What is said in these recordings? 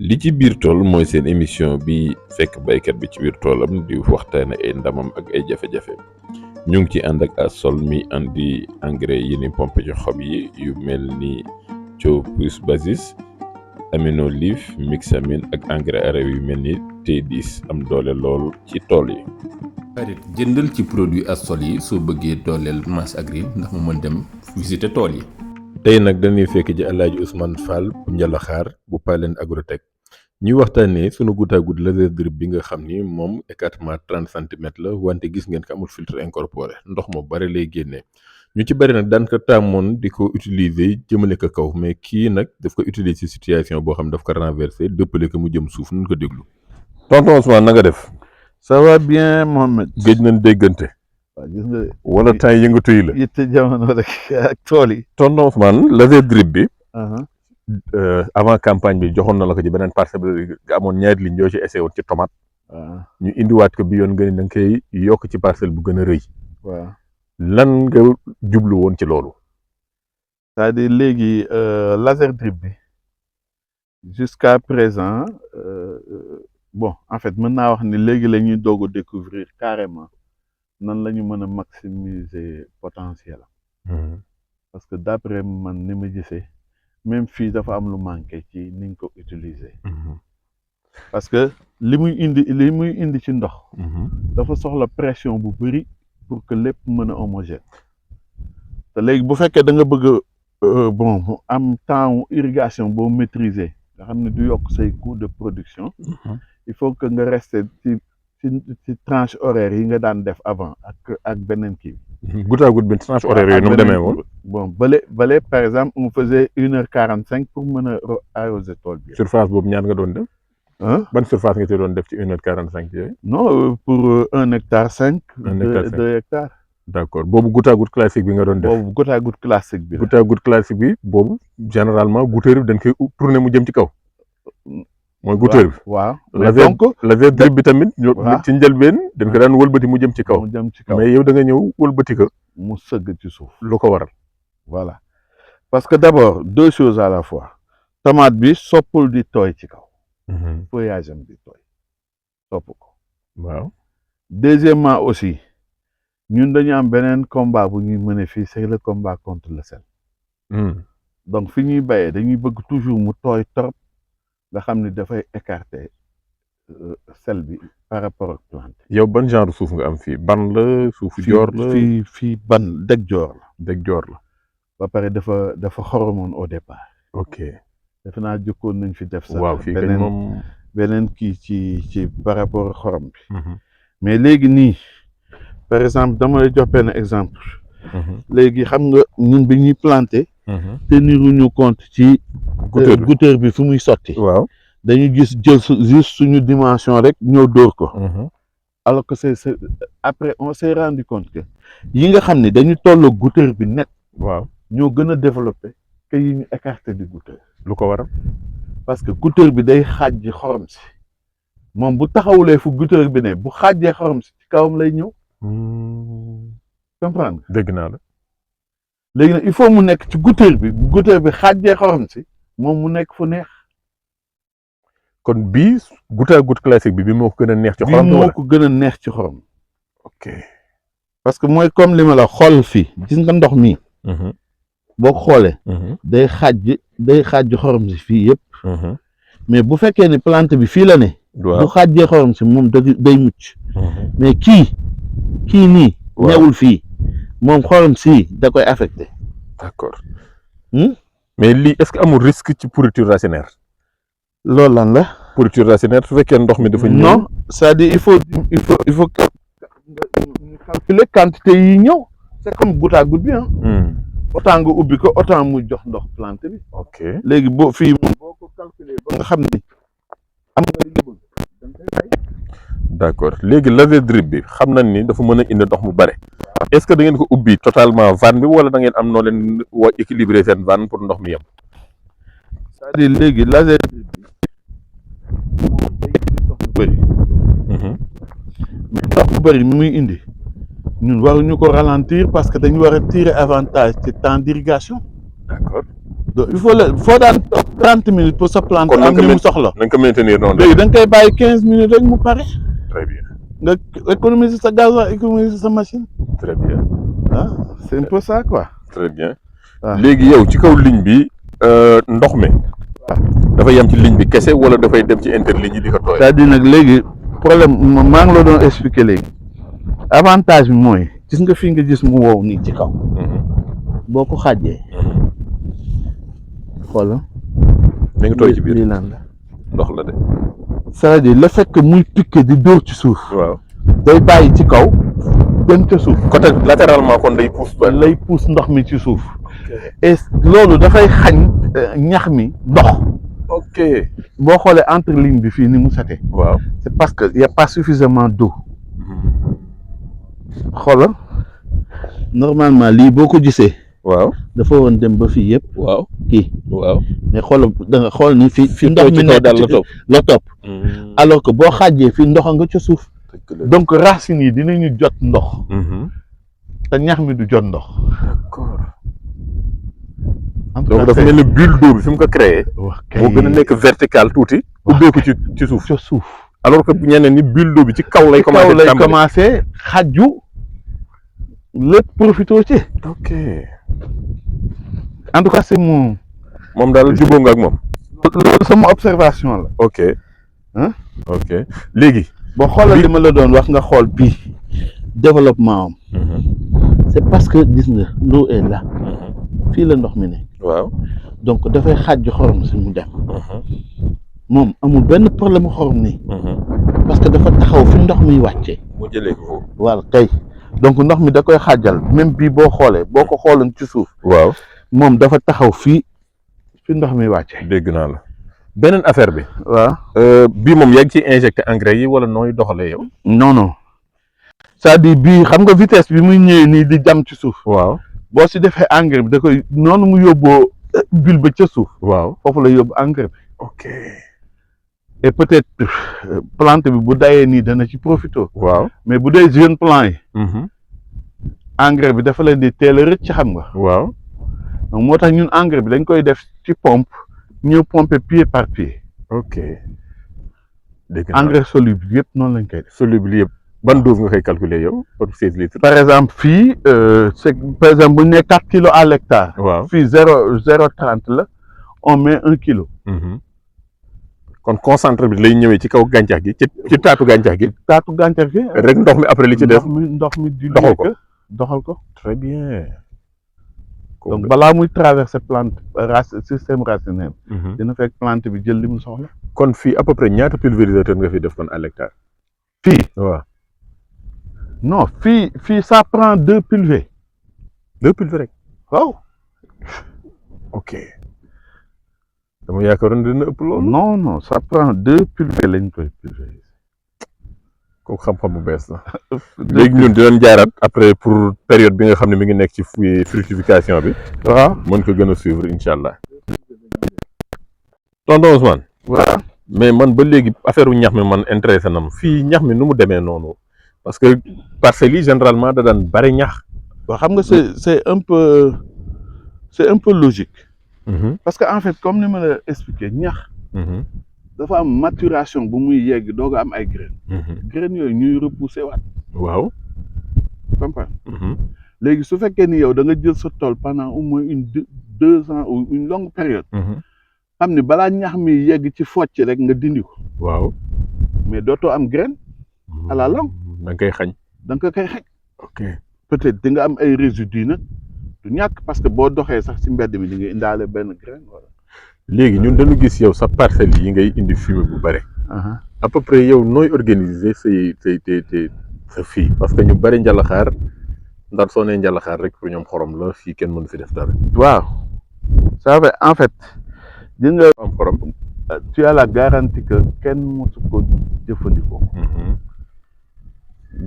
li ci biir tool mooy seen émission bi fekk baykat bi ci biir toolam di waxtaane ay ndamam ak ay jafe-jafe ñu ngi ci ànd ak Asol mi andi engrais yi ni pompe ci xob yi yu mel ni Thio plus Basis Amino Leaf Mixamine ak engrais araw yu mel ni T10 am doole lool ci tool yi. xarit jëndal ci produit Asol yi soo bëggee dooleel masse agri ndax mu mën dem visiter tool yi. tey nag dañuy fekk ji Alaaji Ousmane Fall bu Njalaxaar bu Palen Agrotech ñuy waxtaanee sunu goutte à goutte laser drip bi nga xam ni moom écartement 30 centimètres la wante gis ngeen ko amul filtre incorporé ndox mu bari lay génnee ñu ci bari nag daan ko tàmmoon di ko utiliser jëmale ko kaw mais kii nag daf ko utiliser situation boo xam daf ko renverser dëppale ko mu jëm suuf nun ko déglu. tonton Ousmane na nga def. ça va bien Mohamed. géej nañ déggante. waaw gis nga. wala temps yëngatu yi la. yitte jamono rek ak tool yi. tonton Ousmane laser drip bi. avant campagne bi joxoon na la ko ci beneen parcelle bi nga amoon ñaari ligne yoo ci essayé woon ci tomate. ñu indiwaat ko bi yoon nga ni da nga koy yokk ci parcelle bu gën a rëy. waaw lan nga jublu woon ci loolu. c'est-à-dire léegi laser drip bi jusqu'à présent bon en fait mën naa wax ni léegi la ñuy doog a découvrir carrément nan la ñu mën a maximiser potentiel parce que d'après man ni ma gisee. même fii dafa am lu manqué ci niñ ko utiliser parce que li muy indi ci ndox dafa soxla pression bu bëri pour que lépp mën a homogène te léegi bu fekkee da nga bëgg bon am temps irrigation boo maîtriser nga xam ne du yokk say coût de production il faut que nga rester ci tranche horaire yi nga daan def avant ak beneen kii goutte à goutte bi tranche horaire yooyu nu mu demee woon. bon bële par exemple on faisait 1h45 pour mën a arroser tool bi. surface boobu ñaar nga doon def. ban surface nga ci doon def ci 1h45 yooyu. non pour 1 hectare 5. 2 hectares. d'accord boobu goutte à goutte classique bi nga doon def. boobu goutte à goutte classique bi la. goutte à goutte classique bi boobu généralement goutteur bi dañ koy tourner mu jëm ci kaw. mooy goutteur bi. waaw donc laser drip bi tamit. ci njëlbeen dañ ko daan wëlbati mu jëm ci kaw. mais yow da nga ñëw wëlbati ko. mu sëgg ci suuf. lu ko waral. voilà parce que d'abord deux choses à la fois tomate bi soppul di tooy ci kaw. feuillage am di tooy sopp ko. waaw. deuxièmement aussi ñun dañu am beneen combat bu ñuy mëne fii c'est le combat contre le sel. donc fi ñuy bayee dañuy bëgg toujours mu tooy trop nga xam ni dafay écarter sel bi par rapport ak plante. yow ban genre suuf nga am fii ban la suufu joor la fii ban deg joor la. deg joor la. ba pare dafa xoromoon au départ. ok defe naa jëkkoon nañ fi def. waaw fii kañ moom beneen kii ci par rapport ak xorom bi. mais léegi nii par exemple dama lay jox benn exemple. léegi xam nga ñun bi ñuy planter. teniruñu compte ci. goutteur bi fu muy sotti. waaw dañu gis jël juste suñu dimension rek ñëw dóor ko. alors que c'est après on s'est rendu compte que yi nga xam ne dañu tolloo goutteur bi net. waaw ñoo gën a développé que yi ñu écarté di goutteur. lu ko waral. parce que goutteur bi day xaaj xorom si moom bu taxawulee fu goutteur bi ne bu xaajee xorom si ci kawam lay ñëw. comprendre nga. dégg naa la. léegi nag il faut mu nekk ci goutteur bi bu goutteur bi xaajee xorom si moom mu nekk fu neex. kon bii goutte à goutte classique bi moo ko gën a neex ci xorom. bii moo ko gën a neex ci xorom. ok parce que mooy comme li ma la xool fii gis nga ndox mi. boo ko xoolee. day xaaj xorom si fii yëpp. mais bu fekkee ne plante bi fii la ne. bu xaajee xorom si moom day mucc. mais kii nii. newul fii moom xorom si da koy affecté. d'accord mais lii est-ce que amul risque ci pourriture racinaire. loolu lan la. pourriture racinaire su fekkee ndox mi dafa ñëw. non c'est-à-dire il faut nga calculer quantité yi ñëw. c'est comme goutte à goutte bi ah. autant nga ubbi ko autant mu jox ndox plante bi. ok léegi boo fii moom boo ko calculer ba nga xam ni am nga li nga bëgg da nga koy fay. d'accord léegi laser drip bi xam nañ ni dafa mën a indi ndox mu bare. est-ce que da ngeen ko ubbi totalement vanne bi wala da ngeen am noo leen wa équilibrer seen vanne pour ndox mi yem. c'est-à-dire léegi laser drip bi moom day indi ndox mu bëri. mais ndox mu bëri mi muy indi. ñun waruñu ko ralentir parce que dañu war a tirer avantage ci temps d'irrigation. d'accord il faut daan 30 minutes pour sa plante am li mu soxla. na nga ko maintenir noonu. léegi da nga koy bàyyi 15 minutes rek mu pare. très bien. nga économiser sa gaz économiser sa machine. très bien. ah c'est un peu ça quoi. très bien. waaw léegi yow ci kaw ligne bi ndox mi. dafa yem ci ligne bi kese wala dafay dem ci interligne yi di ko tooy. c'est-à-dire nag léegi problème maa ngi la doon expliquer léegi avantage bi mooy gis nga fii nga gis mu wow nii ci kaw. boo ko xaajee. xoolal. mi ngi tooy ci biir lii lan la. ndox la de. c'est-à-dire le fait que muy piqué di dóor ci suuf. waaw day bàyyi ci kaw dem ca suuf. côté latéralement kon day pousse ba. lay pousse ndox mi ci suuf. et loolu dafay xañ ñax mi ndox. ok. boo xoolee entre ligne bi fii ni mu setee. waaw c'est parce que y a pas suffisamment d'eau. xoolal normalement lii boo ko gisee. waaw dafa woon dem ba fii yëpp. waaw kii. waaw mais xoolal da nga xool ni fi ndox mi nekk daal la topp. la topp. alors que boo xaajee fii ndox nga ca suuf. donc racines yi dinañu jot ndox. te ñax mi du jot ndox. d'accord. en tout donc cas dafa mel ni bulle d'eau bi fi mu ko créé. wax moo gën a nekk vertical tuuti. ubbeeku ci suuf. ca suuf. alors que ñeneen ni bulle d'eau bi ci kaw lay. kaw lay tàmbali. commencé xaju lépp profité ci. ok. en tout cas c'est mon. moom daal jubóo nga ak moom. loolu sama observation la. ok. Hein? ok léegi. boo xoolal li ma la doon wax nga xool bii développement am. c'est parce que gis nga l'eau est là. fii la ndox mi nekk. waaw. donc dafay xaaj xorom si mu dem. moom amul benn problème mu xorom nii. parce que dafa taxaw fi ndox miy wàccee. mu jëlee ko foofu. voilà kay donc ndox mi da koy xaajal même bii boo xoolee boo ko xooloon ci suuf. waaw. moom dafa taxaw fii fi ndox mi wàccee. dégg naa la. beneen affaire bi. waaw. bii moom yaa ngi ciy injecté engrais yi wala nooy doxalee yow. non non c'est-à-dire bii xam nga vitesse bi muy ñëwee nii di jam ci suuf. waaw. boo si defee engrais bi da koy noonu mu yóbboo bulle ba ca suuf. waaw. foofu la yóbbu engrais bi. ok. et peut-être plante bi bu dayee nii dana ci profité. waaw. mais bu dee jeune plant yi. engrais bi dafa leen di teel a rëcc xam nga. waaw. donc moo tax ñun engrais bi dañ koy def ci pompe ñëw pomper pied par pied. ok. dégg naa engrais soluble yëpp noonu lañ koy def. soluble yëpp ban dose nga koy calculer yow pour 16 litres. par exemple fii c'est par exemple bu ñu nee 4 kilos à l'hectare. waaw. fii 0,30 la on met 1 kilo. kon concentré bi lay ñëwee ci kaw gàncax gi ci taatu gàncax gi. taatu gàncax gi. rek ndox mi après li ci def. ndox mi di doxal ko doxal ko. très bien. donc balaa muy traverser plante système racinaire. dina fekk plante bi jël li mu soxla. kon fii à peu près ñaata pulvérisateur nga fi def kon à l'hectare. fii waaw. non fii ça prend 2 pulvées. 2 pulvées rek. waaw. ok. dama yaakaaroon dina ëpp loolu. non non ça prend 2 pulvées lañ koy pulvériser. kooku xam-xam bu bees la. léegi ñun dinañ jaaraat après pour période bi nga xam ne mi ngi nekk ci fructification bi. waaw mën ko gën a suivre incha allah. tonton Ousmane. waaw. mais man ba léegi affaire u ñax mi man intéressé na ma fii ñax mi nu mu demee noonu parce que parcelles yi généralement da daan bari ñax. waaw xam nga c'est un peu logique. parce que en fait comme ni ma la expliqué ñax. dafa am maturation bu muy yegg doog a am ay graines. graines yooyu ñuy repousser waat. waaw. comprendre. léegi su fekkee ni yow da nga jël sa tool pendant au moins 2 ans ou une longue période. xam ni balaa ñax mi yegg ci focc rek nga dindi ko. waaw. mais dootoo am graine. à la longue. da nga koy xañ. da nga koy xañ. ok. peut-être di nga am ay résidus nag du ñàkk parce que boo doxee sax ci mbedd mi di nga indaale benn graine wala. léegi ñun dañu gis yow sa parcelle yi ngay indi fumier bu bare. à peu près yow nooy organiser sa fii parce que ñu bari njalaxaar ndax soo nee njalaxaar rek pour ñoom xorom la fii kenn mënu fi def dara. waaw ça fait en fait di nga am xorom. tu as la garantie que kenn mosu ko jëfandikoo.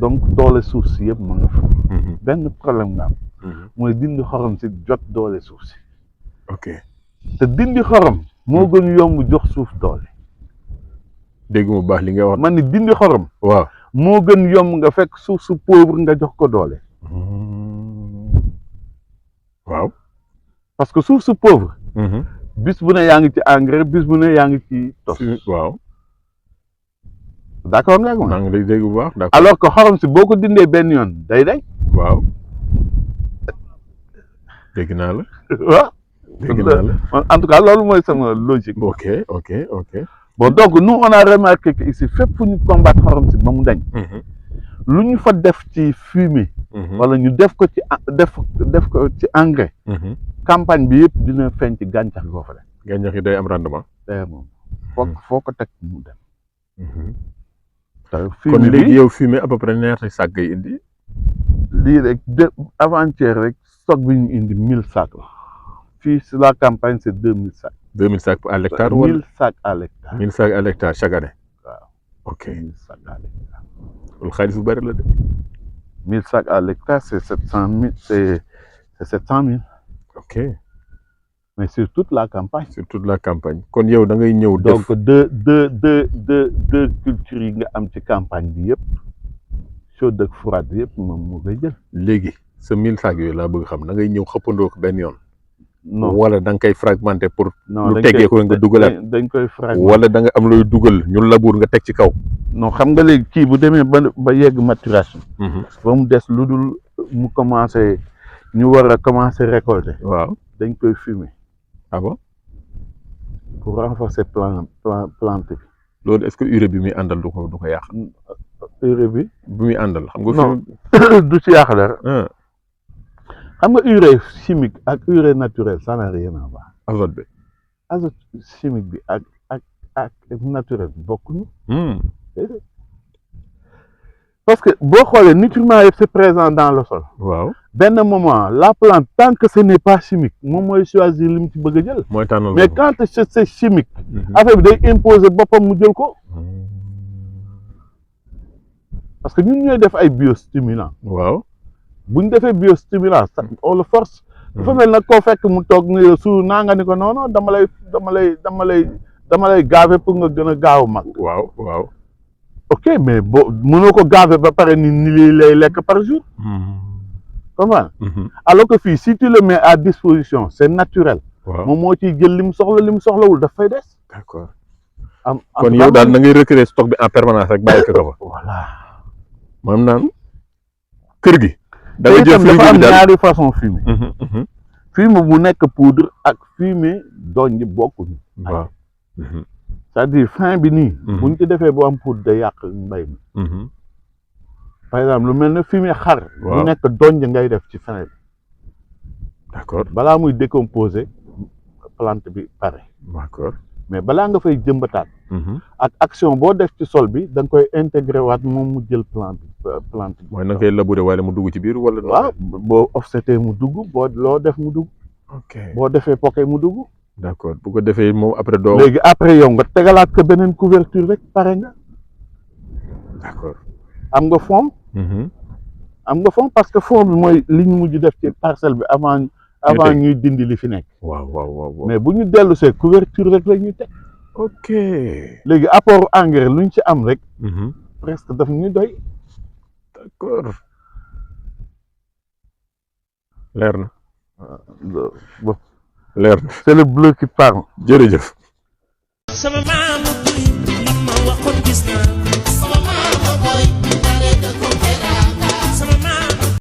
donc doole suuf si yëpp ma nga fa. benn problème nga am. mooy dindi xorom si jot doole suuf si. ok. te dindi xorom moo gën yomb jox suuf doole. dégg mu baax li nga wax. man ni dindi xorom. waaw. moo gën yomb nga fekk suuf su pauvre nga jox ko doole. waaw. parce que suuf su pauvre bis bu ne yaa ngi ci engrais bis bu ne yaa ngi ci tos. waaw. d'accord nga ak man. maa ngi lay dégg bu baax d'accord. alors que xorom si boo ko dindee benn yoon day day. waaw. dégg naa la. waaw. dégg naa la. en tout cas loolu mooy sama logique. ok. bon donc nous on a remarqué que ici fépp fu ñu combattre xorom si ba mu dañ. lu ñu fa def ci fumier. wala ñu def ko ci def ko ci engrais. campagne bi yëpp dina feeñ ci gàncax goo fa def. gàncax yi day am rendement. day moom foo ko teg mu dem. kon léegi yow fumier à peu près ñaata sac ngay indi. lii rek avant-hier rek stock bi ñu indi 1000 sacs la fii sur la campagne c'est 2000 sacs. 2000 sacs à l'hectare wala 1000 sacs à l'hectare. 1000 sacs à l'hectare chaque année. waaw ok 1000 sacs à l'hectare. loolu xaalis bu bari la de. 1000 sacs à l'hectare c'est 700 000 c'est 700 000. ok. mais sur toute la campagne. sur toute la campagne kon yow da ngay ñëw. def donc deux cultures yi nga am ci campagne bi yëpp chaude ak froide yëpp moom moo koy jël. léegi sa 1000 sacs yooyu laa bëgg xam da ngay ñëw xëppandoo ko benn yoon. non wala da nga koy fragmenté pour. non lu teggee ko nga dugalaat. dañ koy fragmenté wala da nga am looy dugal ñu labour nga teg ci kaw. non xam nga léegi kii bu demee ba yegg maturation. ba mu des lu dul mu commencé ñu war a commencé récolter. waaw dañ koy fumer. ah bon. pour renforcer plante bi. loolu est-ce que urée bi muy àndal du ko yàq. urée bi. bi muy àndal xam nga. non du ci yàq dara. xam nga urée chimique ak urée naturelle ça n'a rien à voir. azote bi. azote chimique bi ak naturel bi bokkuñu. parce que boo xoolee nutriments yëpp c'est présent dans le sol. waaw benn moment la plante tant que ce n'est pas chimique moom mooy choisir li mu ci bëgg a jël. mooy tànnal mais quand c'est chimique. affaire bi day imposer boppam mu jël ko. parce que ñun ñooy def ay biostimulants. waaw bu ñu defee biostimulant on le force. dafa mel nag koo fekk mu toog ni su naa nga ni ko non non dama lay gaver pour nga gën a gaaw mag. waaw. ok mais boo mënoo ko gaver ba pare ni lii lay lekk par jour. comment. alors que fii si tu le mets à disposition c'est naturel. waaw moom moo ciy jël li mu soxlawul daf fay des. d'accord. am kon yow daal na ngay recréer stock bi en permanence rek bàyyi ko fa. voilà. maanaam naan kër gi. da nga jël dafa am ñaari façon fumier. fumier bu nekk poudre ak fumier doñ bokkuñu. waaw. c'est-à-dire fin bi nii. buñ ci defee bu am poudre day yàq mbay mi. par exemple lu mel ne fumier xar. bu nekk doñ ngay def ci fin bi. d'accord balaa muy décomposer plante bi pare. d'accord mais balaa nga fay jëmbataat. ak action boo def ci sol bi da nga koy intégrer waat moom mu jël plante bi. mooy na nga koy labourer wala mu dugg ci biir wala. waaw boo offseté mu dugg boo loo def mu dugg. ok boo defee poquet mu dugg. d'accord bu ko defee moom après doo. léegi après yow nga tegalaat ko beneen couverture rek pare nga. d'accord. am nga fond. am nga fond parce que fond bi mooy li ñu mujj def ci parcelle bi avant ñuy dindi li fi nekk. waaw. mais bu ñu dellu see couverture rek la ñuy teg. ok. léegi apport engrais lu ñu ci am rek. presque daf ñuy doy. d'accord. leer na. bon. leer na. c'est le bleu qui parle. jërëjëf. sama maam ma waxoon gis naa